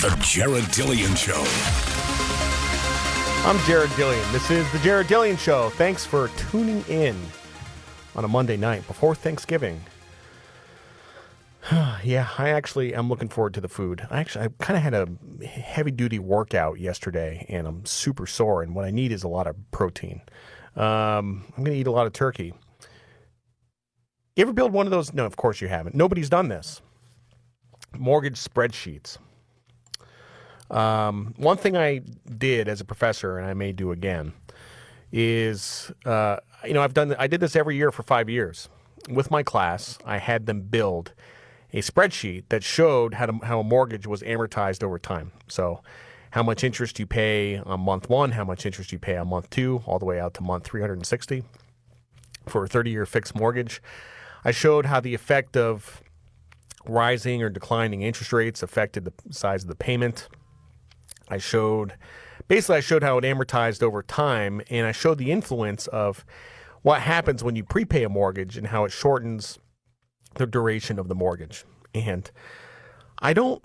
The Jared Dillian Show. I'm Jared Dillian. This is The Jared Dillian Show. Thanks for tuning in on a Monday night before Thanksgiving. Yeah, I actually am looking forward to the food. I kind of had a heavy-duty workout yesterday, and I'm super sore, and what I need is a lot of protein. I'm going to eat a lot of turkey. You ever build one of those? No, of course you haven't. Nobody's done this. Mortgage spreadsheets. One thing I did as a professor, and I may do again, is, I did this every year for 5 years. With my class, I had them build a spreadsheet that showed how a mortgage was amortized over time. So how much interest you pay on month one, how much interest you pay on month two, all the way out to month 360 for a 30-year fixed mortgage. I showed how the effect of rising or declining interest rates affected the size of the payment. I showed how it amortized over time, and I showed the influence of what happens when you prepay a mortgage and how it shortens the duration of the mortgage. And I don't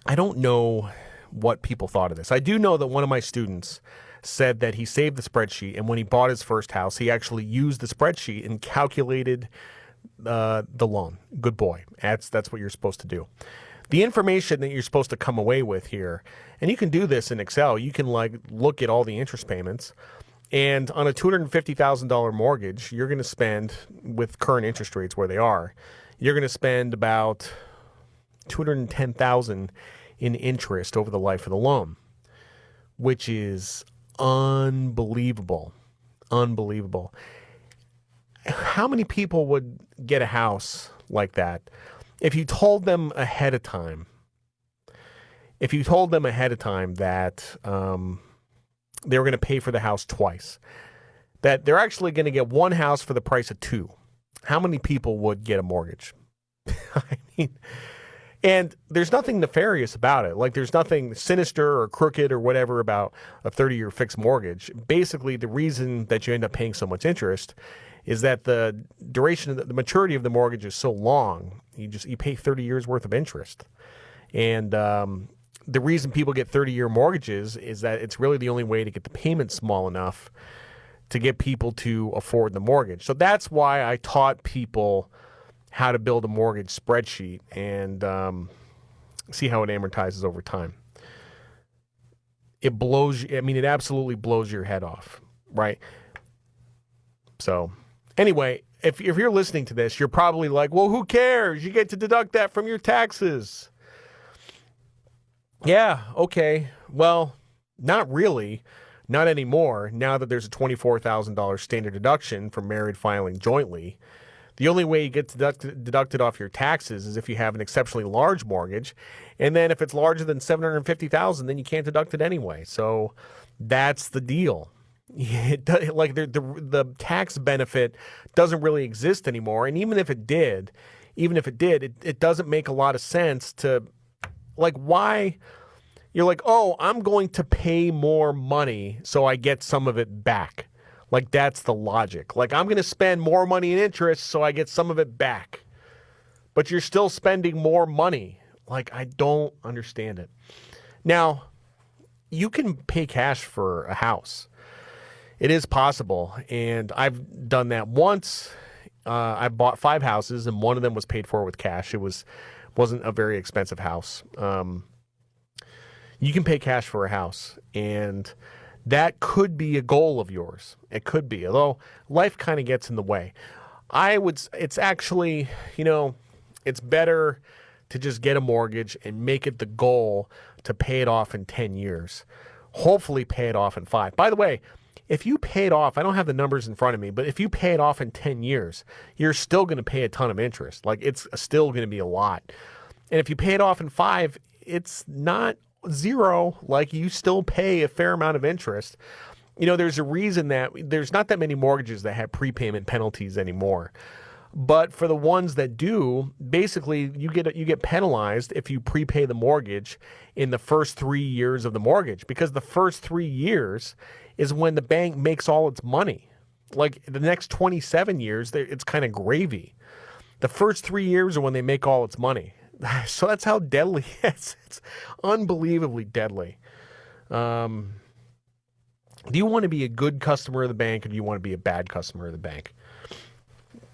know what people thought of this. I do know that one of my students said that he saved the spreadsheet, and when he bought his first house, he actually used the spreadsheet and calculated the loan. Good boy. That's what you're supposed to do. The information that you're supposed to come away with here, and you can do this in Excel, you can look at all the interest payments, and on a $250,000 mortgage, you're going to spend, with current interest rates where they are, you're going to spend about $210,000 in interest over the life of the loan, which is unbelievable. Unbelievable. How many people would get a house like that if you told them ahead of time? If you told them ahead of time that they were going to pay for the house twice, that they're actually going to get one house for the price of two, how many people would get a mortgage? I mean, and there's nothing nefarious about it. Like, there's nothing sinister or crooked or whatever about a 30-year fixed mortgage. Basically, the reason that you end up paying so much interest is that the duration, the maturity of the mortgage is so long, you pay 30 years worth of interest. And the reason people get 30-year mortgages is that it's really the only way to get the payment small enough to get people to afford the mortgage. So that's why I taught people how to build a mortgage spreadsheet and see how it amortizes over time. It absolutely blows your head off, right? So anyway, if you're listening to this, you're probably like, well, who cares? You get to deduct that from your taxes. Yeah, okay. Well, not really. Not anymore. Now that there's a $24,000 standard deduction for married filing jointly, the only way you get deducted off your taxes is if you have an exceptionally large mortgage. And then if it's larger than $750,000, then you can't deduct it anyway. So that's the deal. The tax benefit doesn't really exist anymore. And even if it did, it doesn't make a lot of sense to, why you're like, oh, I'm going to pay more money so I get some of it back. That's the logic. I'm going to spend more money in interest so I get some of it back. But you're still spending more money. I don't understand it. Now, you can pay cash for a house. It is possible, and I've done that once. I bought 5 houses, and one of them was paid for with cash. It wasn't a very expensive house. You can pay cash for a house, and that could be a goal of yours. It could be, although life kind of gets in the way. It's actually, it's better to just get a mortgage and make it the goal to pay it off in 10 years. Hopefully pay it off in 5. By the way, if you pay it off, I don't have the numbers in front of me, but if you pay it off in 10 years, you're still going to pay a ton of interest. It's still going to be a lot. And if you pay it off in 5, it's not zero. You still pay a fair amount of interest. There's a reason that there's not that many mortgages that have prepayment penalties anymore. But for the ones that do, basically you get penalized if you prepay the mortgage in the first 3 years of the mortgage, because the first 3 years is when the bank makes all its money. The next 27 years, it's kind of gravy. The first 3 years are when they make all its money. So that's how deadly it is. It's unbelievably deadly. Do you want to be a good customer of the bank, or do you want to be a bad customer of the bank?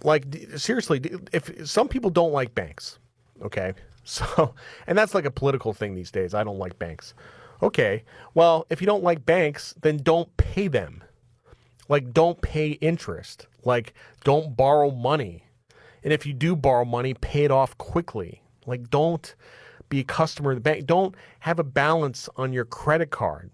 Like, seriously, if some people don't like banks, okay? So, and that's like a political thing these days. I don't like banks. Okay, well, if you don't like banks, then don't pay them. Like, don't pay interest. Like, don't borrow money. And if you do borrow money, pay it off quickly. Like, don't be a customer of the bank. Don't have a balance on your credit card.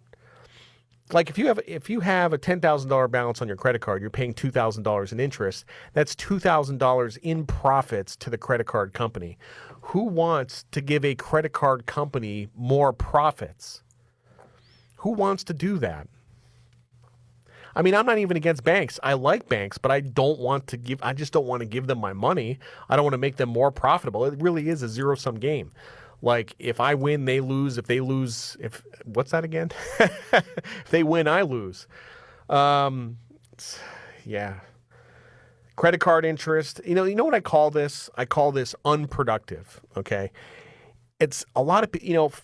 Like, if you have a $10,000 balance on your credit card, you're paying $2,000 in interest. That's $2,000 in profits to the credit card company. Who wants to give a credit card company more profits? Who wants to do that? I mean, I'm not even against banks. I like banks, but I just don't want to give them my money. I don't want to make them more profitable. It really is a zero-sum game. Like, if I win, they lose. If they lose, what's that again? If they win, I lose. Yeah. Credit card interest. You know what I call this? I call this unproductive. Okay. It's a lot of,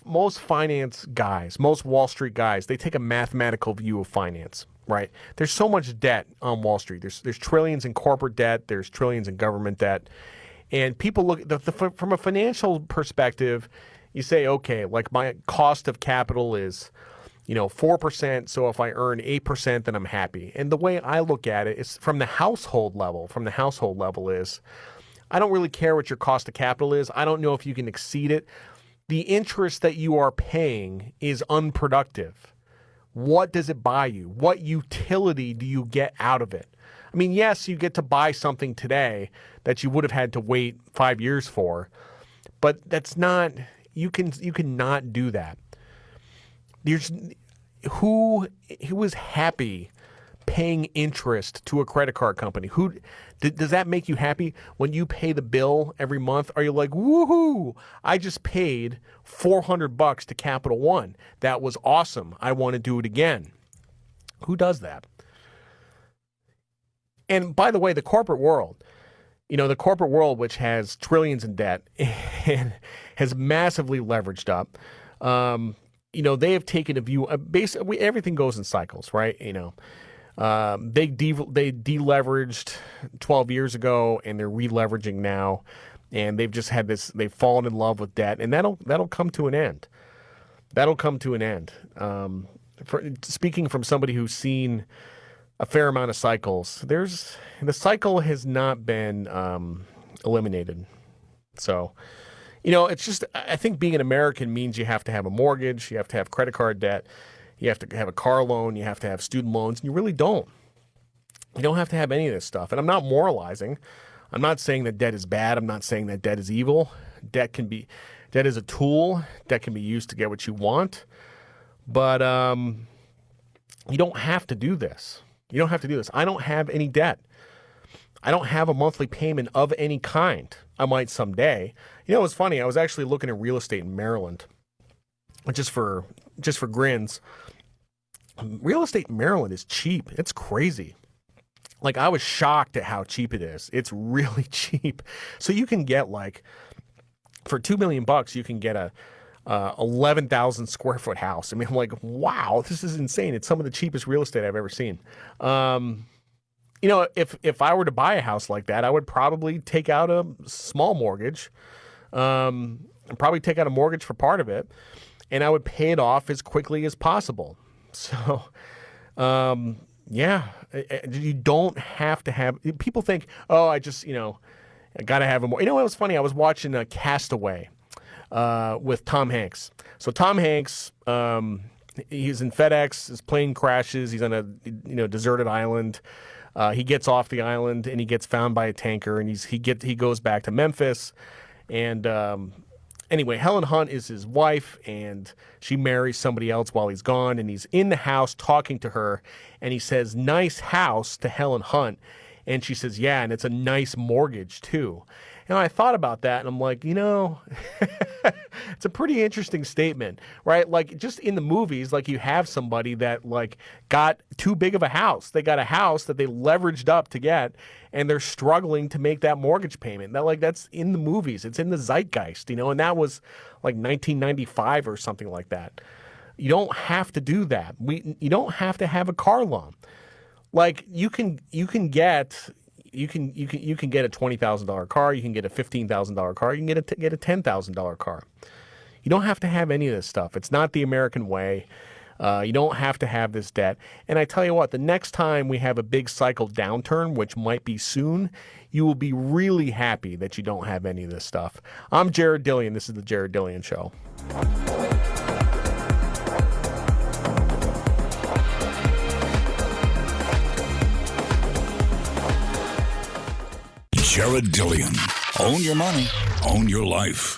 most finance guys, most Wall Street guys, they take a mathematical view of finance, right? There's so much debt on Wall Street. There's trillions in corporate debt. There's trillions in government debt. And people look from a financial perspective, you say, okay, like my cost of capital is, 4%. So if I earn 8%, then I'm happy. And the way I look at it is from the household level. Is, I don't really care what your cost of capital is. I don't know if you can exceed it. The interest that you are paying is unproductive. What does it buy you? What utility do you get out of it? I mean, yes, you get to buy something today that you would have had to wait 5 years for, but that's not, you cannot do that. Who is happy paying interest to a credit card company? Does that make you happy when you pay the bill every month? Are you like, woohoo, I just paid $400 to Capital One. That was awesome. I want to do it again. Who does that? And by the way, the corporate world, which has trillions in debt and has massively leveraged up, they have taken a view. Basically, everything goes in cycles, right? They deleveraged 12 years ago, and they're re-leveraging now, and they've just had this. They've fallen in love with debt, and that'll come to an end. Speaking from somebody who's seen a fair amount of cycles, the cycle has not been eliminated. So, it's just, I think being an American means you have to have a mortgage, you have to have credit card debt, you have to have a car loan, you have to have student loans, and you really don't. You don't have to have any of this stuff. And I'm not moralizing. I'm not saying that debt is bad. I'm not saying that debt is evil. Debt is a tool. Debt can be used to get what you want. But you don't have to do this. I don't have any debt. I don't have a monthly payment of any kind. I might someday. It was funny. I was actually looking at real estate in Maryland, just for grins. Real estate in Maryland is cheap. It's crazy. Like, I was shocked at how cheap it is. It's really cheap. So you can get, like, for $2 million, you can get a 11,000 square foot house. I mean, I'm like, wow, this is insane. It's some of the cheapest real estate I've ever seen. If I were to buy a house like that, I would probably take out a small mortgage, and probably take out a mortgage for part of it, and I would pay it off as quickly as possible. So, you don't have to have. People think, oh, I got to have a more. It was funny. I was watching Castaway with Tom Hanks. So Tom Hanks, he's in FedEx. His plane crashes. He's on a deserted island. He gets off the island and he gets found by a tanker, and he goes back to Memphis. And anyway, Helen Hunt is his wife, and she marries somebody else while he's gone. And he's in the house talking to her, and he says, "Nice house," to Helen Hunt. And she says, "Yeah, and it's a nice mortgage too." And I thought about that, and I'm like, it's a pretty interesting statement, right? Like, just in the movies, like, you have somebody that, like, got too big of a house. They got a house that they leveraged up to get, and they're struggling to make that mortgage payment. That's in the movies. It's in the zeitgeist, and that was like 1995 or something like that. You don't have to do that. You don't have to have a car loan. Like, you can get a $20,000 car. You can get a $15,000 car. You can get a $10,000 car. You don't have to have any of this stuff. It's not the American way. You don't have to have this debt. And I tell you what, the next time we have a big cycle downturn, which might be soon, you will be really happy that you don't have any of this stuff. I'm Jared Dillian. This is The Jared Dillian Show. Jared Dillian. Own your money. Own your life.